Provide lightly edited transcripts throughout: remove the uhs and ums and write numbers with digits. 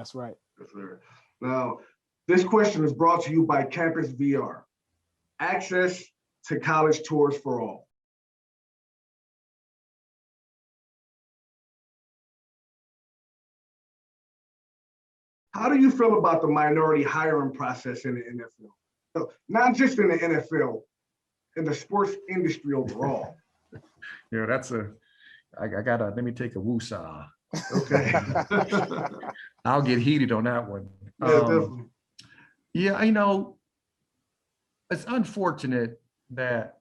That's right. Yes, sir. Now, this question is brought to you by CampusVR. Access to college tours for all. How do you feel about the minority hiring process in the NFL? So not just in the NFL, in the sports industry overall. Yeah, I gotta, let me take a woosah. Okay. I'll get heated on that one. Yeah, definitely. Yeah, it's unfortunate that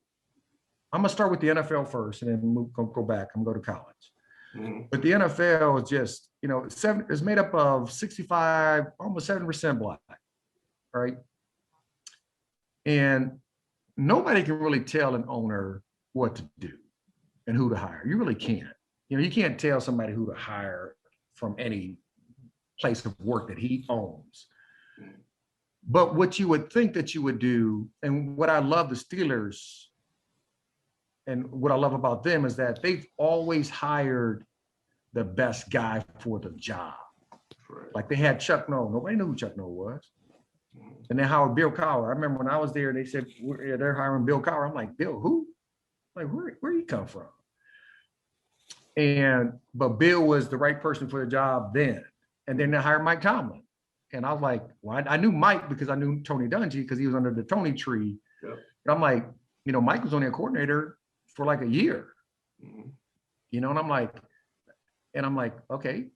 I'm gonna start with the NFL first and then go back. I'm gonna go to college. Mhm. But the NFL is just, it's made up of 65, almost 7% Black, right? And nobody can really tell an owner what to do and who to hire. You really can't. You can't tell somebody who to hire from any place of work that he owns. But what you would think that you would do, and what I love the Steelers, and what I love about them is that they've always hired the best guy for the job. Right. Like they had Chuck Noll. Nobody knew who Chuck Noll was. And then hired Bill Cowher. I remember when I was there, they said, they're hiring Bill Cowher. I'm like, Bill, who? Like, where you come from? But Bill was the right person for the job then. And then they hired Mike Tomlin. And I was like, well, I knew Mike because I knew Tony Dungy because he was under the Tony tree. Yep. And I'm like, Mike was only a coordinator for like a year. Mhm. And I'm like, okay.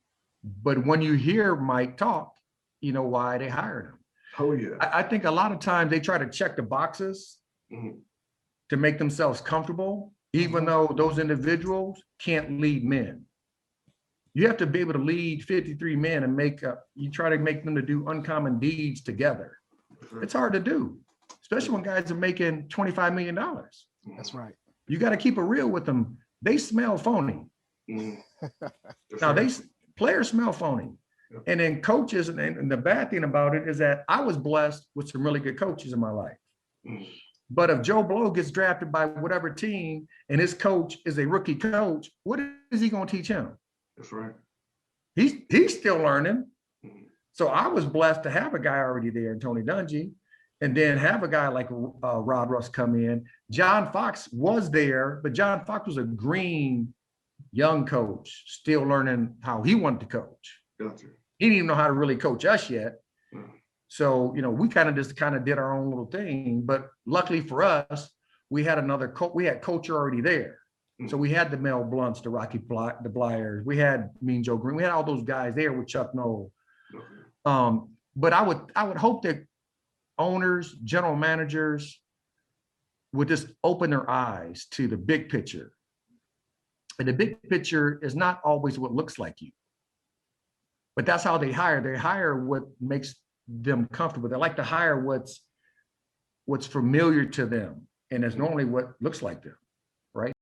But when you hear Mike talk, you know why they hired him. Oh, yeah. I think a lot of times they try to check the boxes Mhm. to make themselves comfortable, even though those individuals can't lead men. You have to be able to lead 53 men and you try to make them to do uncommon deeds together. It's hard to do, especially when guys are making $25 million. That's right. You got to keep it real with them. They smell phony. Mhm. Now, players smell phony. Yep. And then coaches, and the bad thing about it is that I was blessed with some really good coaches in my life. Mhm. But if Joe Blow gets drafted by whatever team and his coach is a rookie coach, what is he going to teach him? That's right. He's still learning. Mhm. So I was blessed to have a guy already there, Tony Dungy, and then have a guy like Rod Russ come in. John Fox was there, but John Fox was a green young coach, still learning how he wanted to coach. Gotcha. He didn't even know how to really coach us yet. Mhm. So, we kind of did our own little thing. But luckily for us, we had we had coach already there. So we had the Mel Blunts, the Rocky the Blyers, we had Mean Joe Green, we had all those guys there with Chuck Noll. But I would hope that owners, general managers would just open their eyes to the big picture. And the big picture is not always what looks like you. But that's how they hire. They hire what makes them comfortable. They like to hire what's familiar to them. And it's normally what looks like them.